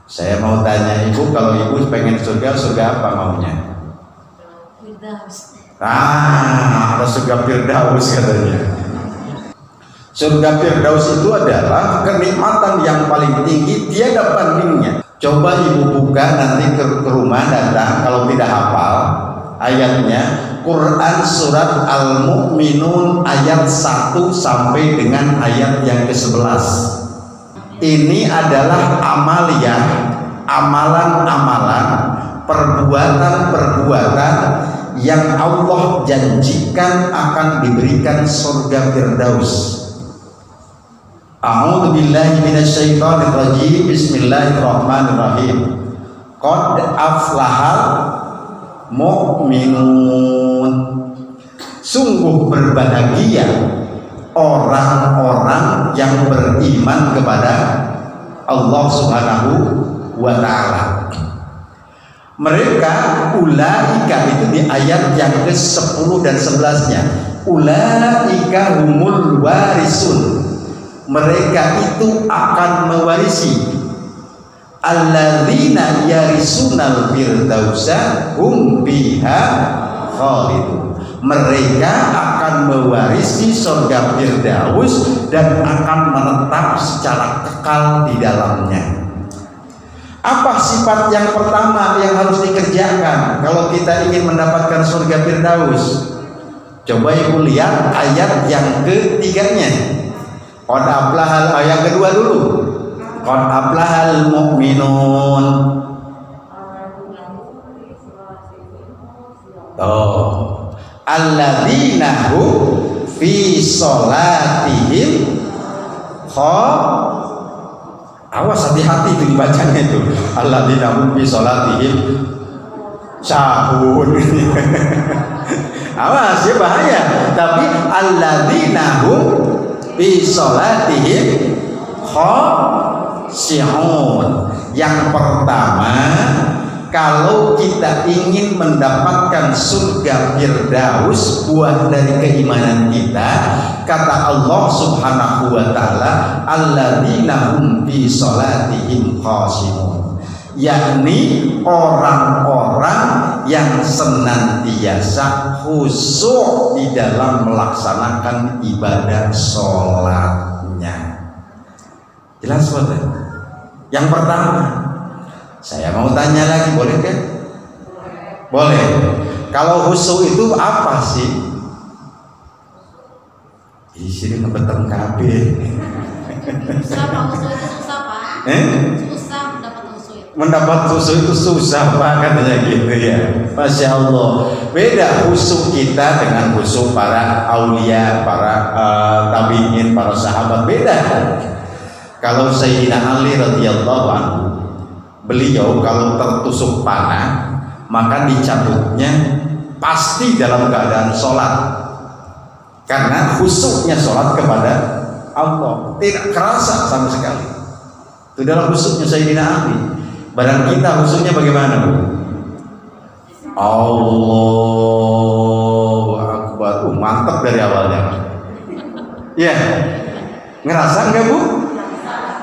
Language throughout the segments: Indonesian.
Saya mau tanya ibu, kalau ibu pengen surga apa maunya? Firdaus. Ada surga Firdaus katanya. Surga Firdaus itu adalah kenikmatan yang paling tinggi, tiada bandingnya. Coba ibu buka nanti ke rumah datang, kalau tidak hafal ayatnya, Quran surat Al-Mu'minun ayat 1 sampai dengan ayat yang ke-11. Ini adalah amaliyah, amalan-amalan, perbuatan-perbuatan yang Allah janjikan akan diberikan surga Firdaus. A'udzu billahi minasyaitonir rajim. Bismillahirrahmanirrahim. Qad aflahal mu'minun. Sungguh berbahagia orang-orang yang beriman kepada Allah Subhanahu wa ta'ala. Mereka ulaika itu di ayat yang ke-10 dan 11-nya. Ulaika humul warisun. Mereka itu akan mewarisi. Alladzina yarisunal firdausa hum biha khalidun. Mereka akan mewarisi surga Firdaus dan akan menetap secara kekal di dalamnya. Apa sifat yang pertama yang harus dikerjakan kalau kita ingin mendapatkan surga Firdaus? Coba ibu lihat ayat yang ketiganya. Qad aflahal, ayat kedua dulu. Qad aflahal mu'minun. Alladzina hum fi sholatihim awas hati-hati itu dibacanya itu. Alladzina hum fi sholatihim sahun. Awas ya, bahaya. Tapi alladzina hum fi sholatihim khashi'un. Yang pertama, kalau kita ingin mendapatkan surga Firdaus, buah dari keimanan kita, kata Allah Subhanahu wa ta'ala, alladzina hum fi sholatihim khashi'un, yakni orang-orang yang senantiasa khusyuk di dalam melaksanakan ibadah sholatnya. Jelas betul? Yang pertama, saya mau tanya lagi, boleh kan? Boleh. Kalau khusyuk itu apa sih? Di sini ngebeteng kabeh. Susah Pak, khusyuk itu susah Pak. Susah mendapat khusyuk. Mendapat khusyuk itu susah Pak, katanya gitu ya. Masya Allah. Beda khusyuk kita dengan khusyuk para aulia, para tabiin, para sahabat, beda. Kalau Sayyidina Ali radhiyallahu anhu, beliau kalau tertusuk panah maka dicabutnya pasti dalam keadaan sholat, karena khusyuknya sholat kepada Allah, tidak kerasa sama sekali. Itu dalam khusyuknya Sayyidina Ali. Barang kita khusyuknya bagaimana, Bu? Allahu Akbar. Mantap dari awalnya. Ya, ngerasa enggak, Bu?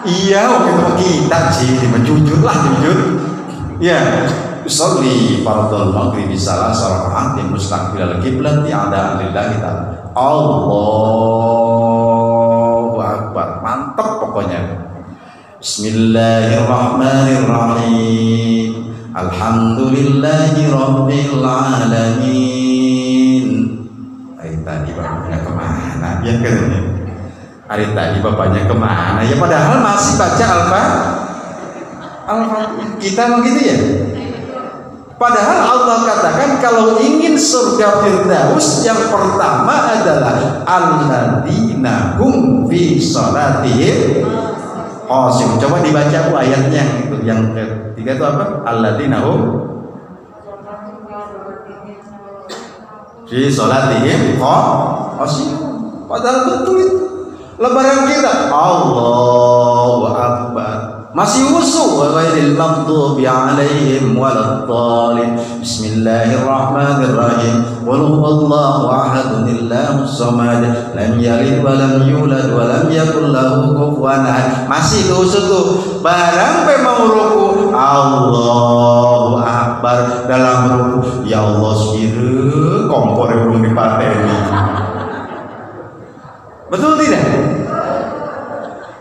Iya, waktu kita sih jujur lah, jujur. Ya, usolli fardhul maghrib salah raka'atin mustaqbilal qiblat ada lillahi ta'ala. Allahu Akbar. Mantap pokoknya. Bismillahirrahmanirrahim. Alhamdulillahi rabbil alamin. Tadi bapaknya kemana? Dia kan hari tadi bapaknya kemana? Ya padahal masih baca Al-Fatihah. Kita begitu ya. Padahal Allah katakan kalau ingin surga Firdaus yang pertama adalah alladzina hum fi sholatihim khashi'un. Coba dibaca Bu ayatnya itu, yang ketiga itu apa? Alladzina hum fi sholatihim khashi'un. Padahal betul itu. Lebaran kita Allahu Akbar, masih khusyuk, ghairil maghdubi alaihim waladdallin. Bismillahirrahmanirrahim. Qul huwallahu ahadun Allahus samad, lam yalid wa lam yulad wa lam yakul lahu kufuwan ahad. Masih khusyuk tuh. Barang pe mau ruku Allahu Akbar dalam ruku, ya Allah sire kompor belum dipateni. Betul tidak?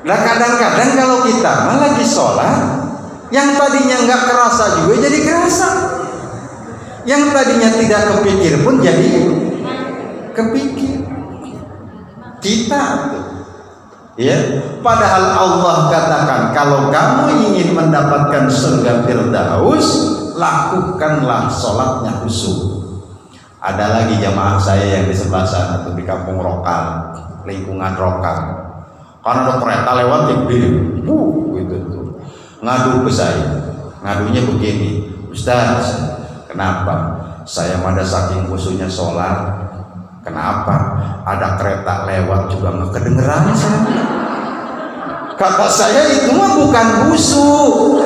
Nah kadang-kadang kalau kita lagi sholat, yang tadinya nggak kerasa juga jadi kerasa, yang tadinya tidak kepikir pun jadi kepikir. Kita ya, padahal Allah katakan kalau kamu ingin mendapatkan surga Firdaus, lakukanlah sholatnya khusyuk. Ada lagi jamaah saya yang di sebelah sana tuh di kampung Rokal, lingkungan Rokal, karena ada kereta lewat yang gitu tuh, ngadu ke saya, ngadunya begini, Ustaz, kenapa saya pada saking khusyuknya sholat, kenapa ada kereta lewat juga nggak kedengeran saya? Kata saya itu mah bukan khusyuk,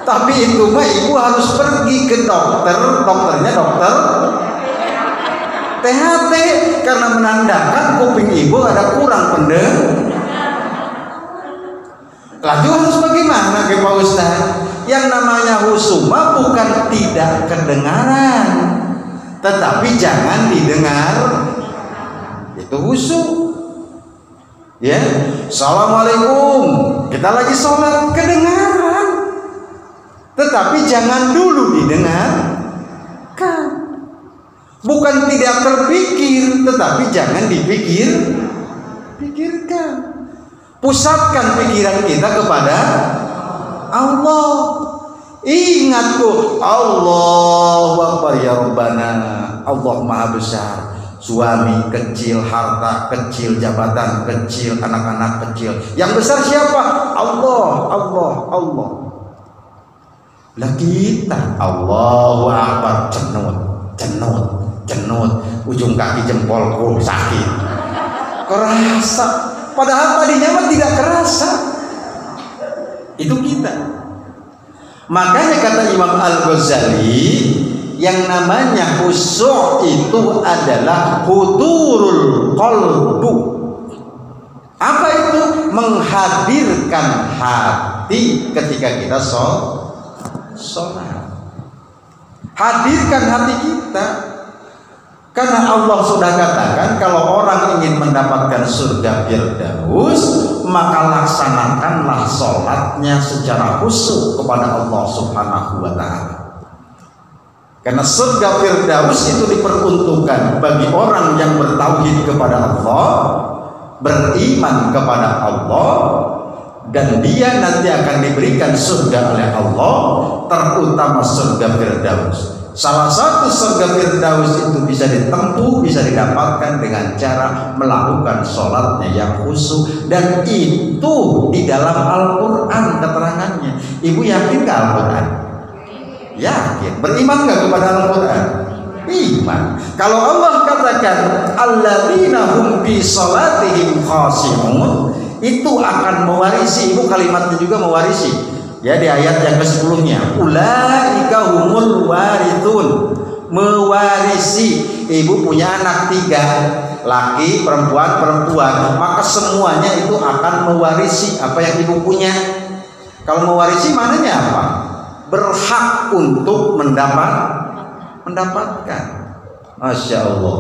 tapi itu mah ibu harus pergi ke dokter, dokternya dokter THT, karena menandakan kuping ibu ada kurang pendengar. Lalu harus bagaimana ke Pak Ustaz? Yang namanya khusyuk mah bukan tidak kedengaran, tetapi jangan didengar, itu khusyuk. Ya, Assalamualaikum, kita lagi sholat, kedengaran, tetapi jangan dulu didengarkan. Bukan tidak terpikir, tetapi jangan dipikirkan. Pusatkan pikiran kita kepada Allah. Ingat tuh, Allahu Akbar ya Rabbana, Allah Maha Besar. Suami kecil, harta kecil, jabatan kecil, anak-anak kecil. Yang besar siapa? Allah. Lah kita Allahu Akbar, cenut, ujung kaki jempolku sakit, kerasa. Padahal tadinya mah tidak kerasa. Itu kita. Makanya kata Imam Al-Ghazali, yang namanya khusyuk itu adalah hudurul qalbu. Apa itu? Menghadirkan hati ketika kita sholat. Hadirkan hati kita. Karena Allah sudah katakan kalau orang ingin mendapatkan surga Firdaus, maka laksanakanlah sholatnya secara khusyuk kepada Allah Subhanahu wa Ta'ala. Karena surga Firdaus itu diperuntukkan bagi orang yang bertauhid kepada Allah, beriman kepada Allah, dan dia nanti akan diberikan surga oleh Allah, terutama surga Firdaus. Salah satu surga Firdaus itu bisa ditempuh, bisa didapatkan dengan cara melakukan sholatnya yang khusyuk, dan itu di dalam Al-Quran keterangannya. Ibu yakin ke Al-Quran? Yakin. Beriman gak kepada Al-Quran? Iman. Kalau Allah katakan alladzina hum fi sholatihim khashi'un, itu akan mewarisi. Ibu kalimatnya juga mewarisi. Ya, di ayat yang ke-10-nya, ulaika humul warithun, mewarisi. Ibu punya anak 3, laki, perempuan, maka semuanya itu akan mewarisi apa yang ibu punya. Kalau mewarisi maknanya apa? Berhak untuk mendapatkan. Masya Allah.